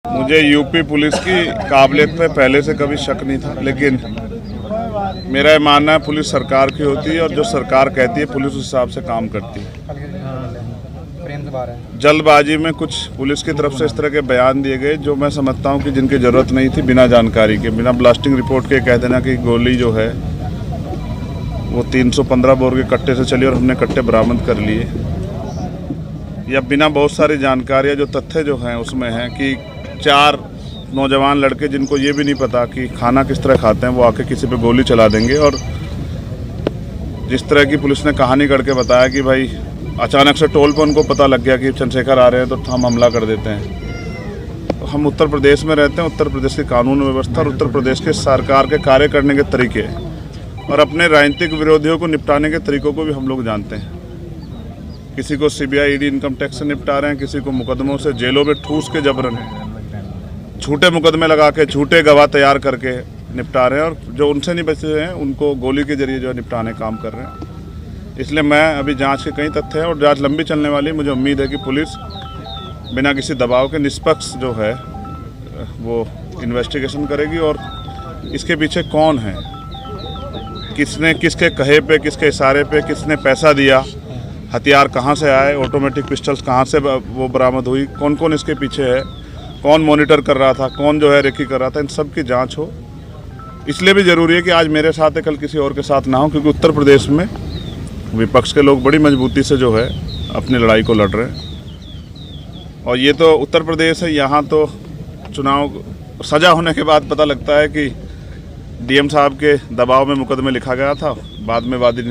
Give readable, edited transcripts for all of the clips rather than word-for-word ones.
मुझे UP police की काबिलियत पे पहले से कभी शक नहीं था, लेकिन मेरा ये मानना है पुलिस सरकार की होती है और जो सरकार कहती है पुलिस उस हिसाब से काम करती है। जल्दबाजी में कुछ पुलिस की तरफ से इस तरह के बयान दिए गए जो मैं समझता हूँ कि जिनकी ज़रूरत नहीं थी, बिना जानकारी के, बिना ब्लास्टिंग रिपोर्ट के कह देना कि गोली जो है वो 315 बोर के कट्टे से चली और हमने कट्टे बरामद कर लिए, या बिना बहुत सारी जानकारियाँ जो तथ्य जो हैं उसमें हैं कि 4 नौजवान लड़के जिनको ये भी नहीं पता कि खाना किस तरह खाते हैं वो आके किसी पे गोली चला देंगे। और जिस तरह की पुलिस ने कहानी करके बताया कि भाई अचानक से टोल पर उनको पता लग गया कि चंद्रशेखर आ रहे हैं तो हम हमला कर देते हैं। तो हम उत्तर प्रदेश में रहते हैं, उत्तर प्रदेश की कानून व्यवस्था और उत्तर प्रदेश के सरकार के कार्य करने के तरीके और अपने राजनीतिक विरोधियों को निपटाने के तरीकों को भी हम लोग जानते हैं। किसी को सीबीआई ईडी इनकम टैक्स से निपटा रहे हैं, किसी को मुकदमों से जेलों में ठूस के जबरन झूठे मुकदमे लगा के झूठे गवाह तैयार करके निपटा रहे हैं, और जो उनसे नहीं बचे हैं उनको गोली के जरिए जो है निपटाने काम कर रहे हैं। इसलिए मैं अभी जांच के कई तथ्य हैं और जांच लंबी चलने वाली है। मुझे उम्मीद है कि पुलिस बिना किसी दबाव के निष्पक्ष जो है वो इन्वेस्टिगेशन करेगी और इसके पीछे कौन है, किसने किसके कहे पे, किसके इशारे पे, किसने पैसा दिया, हथियार कहाँ से आए, ऑटोमेटिक पिस्टल्स कहाँ से वो बरामद हुई, कौन कौन इसके पीछे है, कौन मॉनिटर कर रहा था, कौन जो है रेकी कर रहा था, इन सब की जांच हो। इसलिए भी ज़रूरी है कि आज मेरे साथ है, कल किसी और के साथ ना हो, क्योंकि उत्तर प्रदेश में विपक्ष के लोग बड़ी मजबूती से जो है अपनी लड़ाई को लड़ रहे हैं। और ये तो उत्तर प्रदेश है, यहाँ तो चुनाव सजा होने के बाद पता लगता है कि डीएम साहब के दबाव में मुकदमे लिखा गया था, बाद में वादी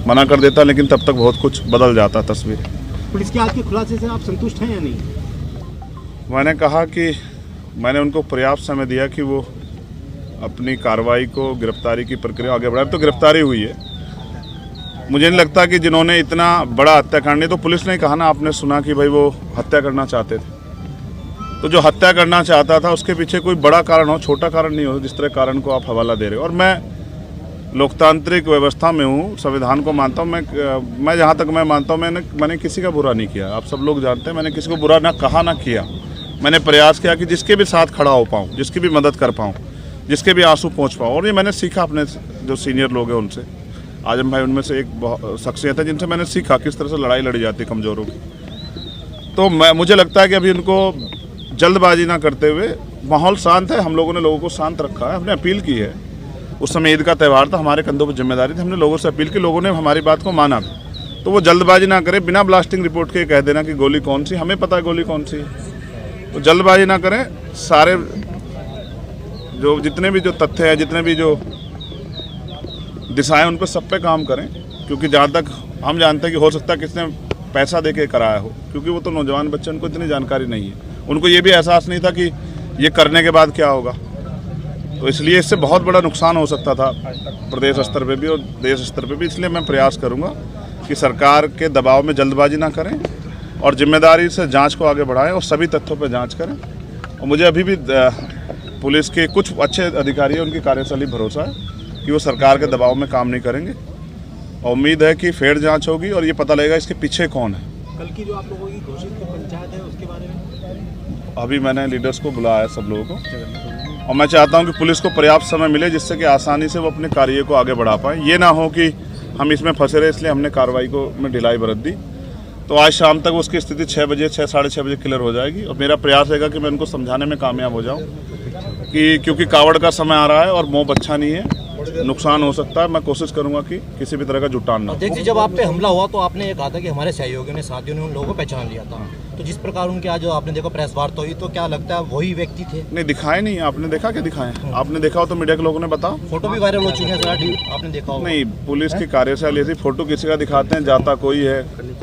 मना कर देता, लेकिन तब तक बहुत कुछ बदल जाता तस्वीर। पुलिस के आज के खुलासे से आप संतुष्ट हैं या नहीं? मैंने कहा कि मैंने उनको पर्याप्त समय दिया कि वो अपनी कार्रवाई को, गिरफ्तारी की प्रक्रिया आगे बढ़ाए। तो गिरफ्तारी हुई है। मुझे नहीं लगता कि जिन्होंने इतना बड़ा हत्याकांड, तो पुलिस ने कहा ना, आपने सुना कि भाई वो हत्या करना चाहते थे, तो जो हत्या करना चाहता था उसके पीछे कोई बड़ा कारण हो, छोटा कारण नहीं हो, जिस तरह कारण को आप हवाला दे रहे हो। और मैं लोकतांत्रिक व्यवस्था में हूँ, संविधान को मानता हूँ। मैं जहाँ तक मैं मानता हूँ मैंने किसी का बुरा नहीं किया। आप सब लोग जानते हैं मैंने किसी को बुरा ना कहा ना किया। मैंने प्रयास किया कि जिसके भी साथ खड़ा हो पाऊँ, जिसकी भी मदद कर पाऊँ, जिसके भी आंसू पहुँच पाऊँ। और ये मैंने सीखा अपने जो सीनियर लोग हैं उनसे। आजम भाई उनमें से एक शख्सियत है जिनसे मैंने सीखा किस तरह से लड़ाई लड़ी जाती है कमज़ोरों की। तो मुझे लगता है कि अभी उनको जल्दबाजी ना करते हुए, माहौल शांत है, हम लोगों ने लोगों को शांत रखा है, हमने अपील की है। उस समय ईद का त्यौहार था, हमारे कंधों पर जिम्मेदारी थी, हमने लोगों से अपील की, लोगों ने हमारी बात को माना। तो वो जल्दबाजी ना करें, बिना ब्लास्टिंग रिपोर्ट के कह देना कि गोली कौन सी, हमें पता है गोली कौन सी है। तो जल्दबाजी ना करें, सारे जो जितने भी जो तथ्य हैं, जितने भी जो दिशाएं, उन पर सब पे काम करें। क्योंकि जहाँ तक हम जानते हैं कि हो सकता है किसने पैसा दे के कराया हो, क्योंकि वो तो नौजवान बच्चे, उनको इतनी जानकारी नहीं है, उनको ये भी एहसास नहीं था कि ये करने के बाद क्या होगा। तो इसलिए इससे बहुत बड़ा नुकसान हो सकता था प्रदेश स्तर पे भी और देश स्तर पे भी। इसलिए मैं प्रयास करूंगा कि सरकार के दबाव में जल्दबाजी ना करें और जिम्मेदारी से जांच को आगे बढ़ाएं और सभी तथ्यों पर जांच करें। और मुझे अभी भी पुलिस के कुछ अच्छे अधिकारी हैं, उनकी कार्यशैली भरोसा है कि वो सरकार के दबाव में काम नहीं करेंगे। और उम्मीद है कि फेयर जाँच होगी और ये पता लगेगा इसके पीछे कौन है। कल की जो आप लोगों की घोषित पंचायत है उसके बारे में अभी मैंने लीडर्स को बुलाया है, सब लोगों को, और मैं चाहता हूं कि पुलिस को पर्याप्त समय मिले जिससे कि आसानी से वो अपने कार्य को आगे बढ़ा पाएँ। ये ना हो कि हम इसमें फंसे रहे, इसलिए हमने कार्रवाई को में ढिलाई बरत दी। तो आज शाम तक उसकी स्थिति 6 बजे, 6-6:30 बजे क्लियर हो जाएगी। और मेरा प्रयास रहेगा कि मैं उनको समझाने में कामयाब हो जाऊँ कि क्योंकि कावड़ का समय आ रहा है और मोह अच्छा नहीं है, नुकसान हो सकता है। मैं कोशिश करूंगा कि किसी भी तरह का जुटान ना हो। देखिए, जब आप पे हमला हुआ तो आपने ये कहा था कि हमारे सहयोगियों ने, साथियों ने उन लोगों को पहचान लिया था। तो जिस प्रकार उनके आज जो आपने देखा प्रेस वार्ता हुई, तो क्या लगता है वही व्यक्ति थे? नहीं, दिखाए नहीं। आपने देखा क्या दिखाए? आपने देखा हो तो मीडिया के लोगों ने बताओ। फोटो भी वायरल हो चुके हैं, आपने देखा हो? नहीं, पुलिस की कार्यशैली ऐसी, फोटो किसी का दिखाते हैं, जाता कोई है,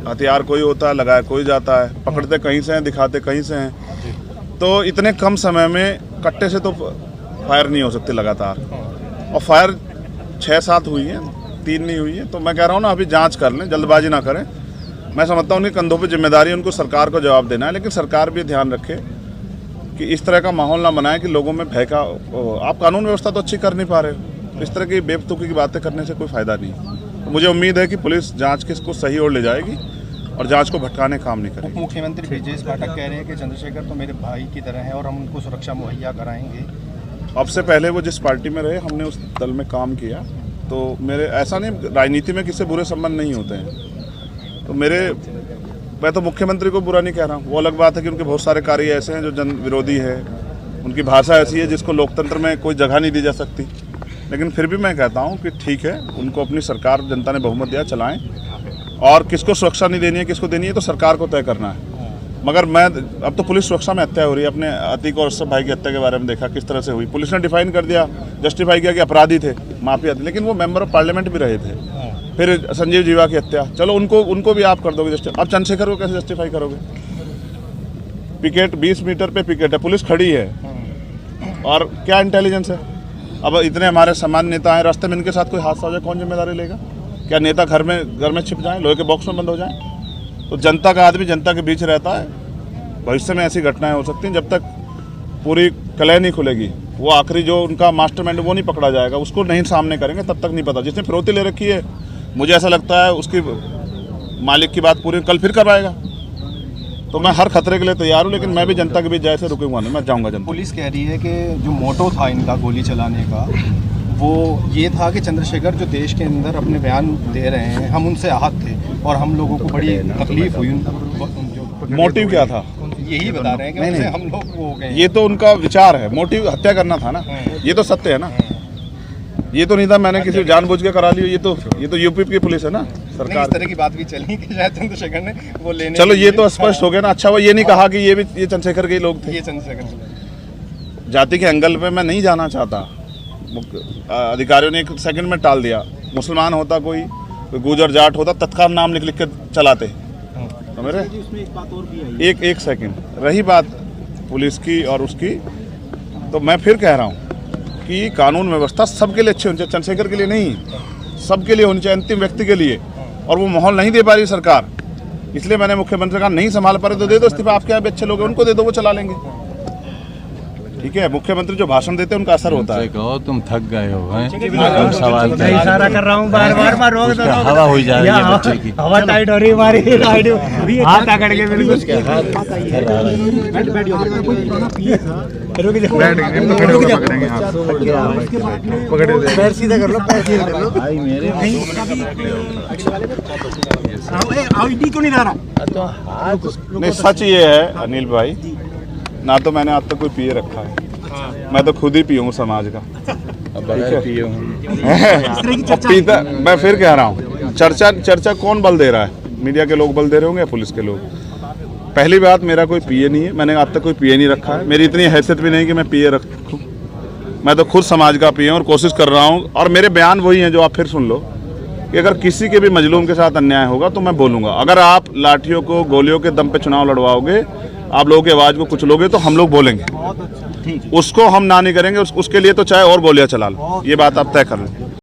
हथियार कोई होता है, लगाया कोई जाता है, पकड़ते कहीं से हैं, दिखाते कहीं से हैं। तो इतने कम समय में कट्टे से तो फायर नहीं हो सकती लगातार, और फायर 6-7 हुई है, 3 नहीं हुई है। तो मैं कह रहा हूँ ना, अभी जांच कर लें, जल्दबाजी ना करें। मैं समझता हूँ उनके कंधों पे जिम्मेदारी है, उनको सरकार को जवाब देना है, लेकिन सरकार भी ध्यान रखे कि इस तरह का माहौल ना बनाए कि लोगों में भय का। आप कानून व्यवस्था तो अच्छी कर नहीं पा रहे हो, इस तरह की बेवकूफ़ी की बातें करने से कोई फ़ायदा नहीं। तो मुझे उम्मीद है कि पुलिस जाँच के इसको सही ओर ले जाएगी और जांच को भटकाने का काम नहीं करेगी। मुख्यमंत्री ब्रजेश पाठक कह रहे हैं कि चंद्रशेखर तो मेरे भाई की तरह है और हम उनको सुरक्षा मुहैया कराएंगे। अब से पहले वो जिस पार्टी में रहे, हमने उस दल में काम किया, तो मेरे ऐसा नहीं, राजनीति में किसी बुरे संबंध नहीं होते हैं। तो मैं तो मुख्यमंत्री को बुरा नहीं कह रहा हूँ। वो अलग बात है कि उनके बहुत सारे कार्य ऐसे हैं जो जन विरोधी है, उनकी भाषा ऐसी है जिसको लोकतंत्र में कोई जगह नहीं दी जा सकती। लेकिन फिर भी मैं कहता हूँ कि ठीक है, उनको अपनी सरकार, जनता ने बहुमत दिया, चलाएं। और किसको सुरक्षा नहीं देनी है, किसको देनी है, तो सरकार को तय करना है। मगर अब तो पुलिस सुरक्षा में हत्या हो रही है। अपने अतीक और अशरफ भाई की हत्या के बारे में देखा किस तरह से हुई। पुलिस ने डिफाइन कर दिया, जस्टिफाई किया कि अपराधी थे, माफिया थे, लेकिन वो मेंबर ऑफ पार्लियामेंट भी रहे थे। फिर संजीव जीवा की हत्या, चलो उनको भी आप कर दोगे जस्टिफाई। अब चंद्रशेखर को कैसे जस्टिफाई करोगे? पिकेट 20 मीटर पे पिकेट है, पुलिस खड़ी है, और क्या इंटेलिजेंस है? अब इतने हमारे सामान्य नेता हैं, रास्ते में इनके साथ कोई हादसा हो जाए, कौन जिम्मेदारी लेगा? क्या नेता घर में छिप जाएं, लोहे के बॉक्स में बंद हो जाएं? तो जनता का आदमी जनता के बीच रहता है। भविष्य में ऐसी घटनाएं हो सकती हैं। जब तक पूरी कलह नहीं खुलेगी, वो आखिरी जो उनका मास्टरमाइंड वो नहीं पकड़ा जाएगा, उसको नहीं सामने करेंगे, तब तक नहीं पता। जिसने फिरौती ले रखी है, मुझे ऐसा लगता है उसकी मालिक की बात पूरी कल फिर करवाएगा। तो मैं हर खतरे के लिए तैयार हूँ, लेकिन मैं भी जनता के बीच जैसे रुकूंगा नहीं, मैं जाऊँगा जनता। पुलिस कह रही है कि जो मोटो था इनका गोली चलाने का, वो ये था कि चंद्रशेखर जो देश के अंदर अपने बयान दे रहे हैं, हम उनसे आहत थे और हम लोगों को बड़ी तकलीफ हुई। मोटिव क्या था? यही बता रहे हैं कि उनसे हम लोग वो हो गए। ये तो उनका विचार है, मोटिव हत्या करना था ना, ये तो सत्य है ना। ये तो नहीं था मैंने किसी जानबूझ के करा लिया। ये तो यूपी की पुलिस है ना, सरकार। इस तरह की बात भी चली कि शायद चंद्रशेखर ने वो लेने। चलो ये तो स्पष्ट हो गया ना। अच्छा, वो ये नहीं कहा कि ये चंद्रशेखर के लोग थे। ये चंद्रशेखर जाति के एंगल पे मैं नहीं जाना चाहता। अधिकारियों ने 1 सेकंड में टाल दिया। मुसलमान होता कोई गुजर जाट होता, तत्काल नाम लिख के चलाते। तो मेरे इसमें एक बात और भी आई। एक सेकंड रही बात पुलिस की और उसकी, तो मैं फिर कह रहा हूँ कि कानून व्यवस्था सबके लिए अच्छी होनी चाहिए, चंद्रशेखर के लिए नहीं, सबके लिए होनी चाहिए, अंतिम व्यक्ति के लिए। और वो माहौल नहीं दे पा रही सरकार, इसलिए मैंने मुख्यमंत्री कहा नहीं संभाल पा रहे तो दे दो इस्तीफा। आपके यहाँ भी अच्छे लोग हैं, उनको दे दो, वो चला लेंगे। ठीक है, मुख्यमंत्री जो भाषण देते हैं उनका असर होता है। कहो तुम थक गए हो, हैं सवाल इशारा कर रहा हूँ, बार रोक दो। हवा हो जा रही है बच्चे की, हवा टाइट हो रही है हमारी, हाथ आकड़ के बिल्कुल। पैर सीधा कर लो, पैर सीधा कर लो भाई मेरे। आईडी क्यों नहीं ला रहा? नहीं, सच ये है अनिल भाई, ना तो मैंने आज तक कोई पिए रखा है, मैं तो खुद ही पियूँ समाज का। पीता, मैं फिर कह रहा हूँ, चर्चा कौन बल दे रहा है? मीडिया के लोग बल दे रहे होंगे या पुलिस के लोग? पहली बात, मेरा कोई पिए नहीं है, मैंने आज तक कोई पिए नहीं रखा है। मेरी इतनी हैसियत भी नहीं कि मैं पिए रखूँ। मैं तो खुद समाज का पिए और कोशिश कर रहा हूँ। और मेरे बयान वही हैं जो आप फिर सुन लो कि अगर किसी के भी मजलूम के साथ अन्याय होगा तो मैं बोलूँगा। अगर आप लाठियों को, गोलियों के दम पे चुनाव लड़वाओगे, आप लोगों की आवाज़ को कुछ लोगे, तो हम लोग बोलेंगे। उसको हम ना नहीं करेंगे। उसके लिए तो चाहे और गोलियां चला लो, ये बात आप तय कर लो।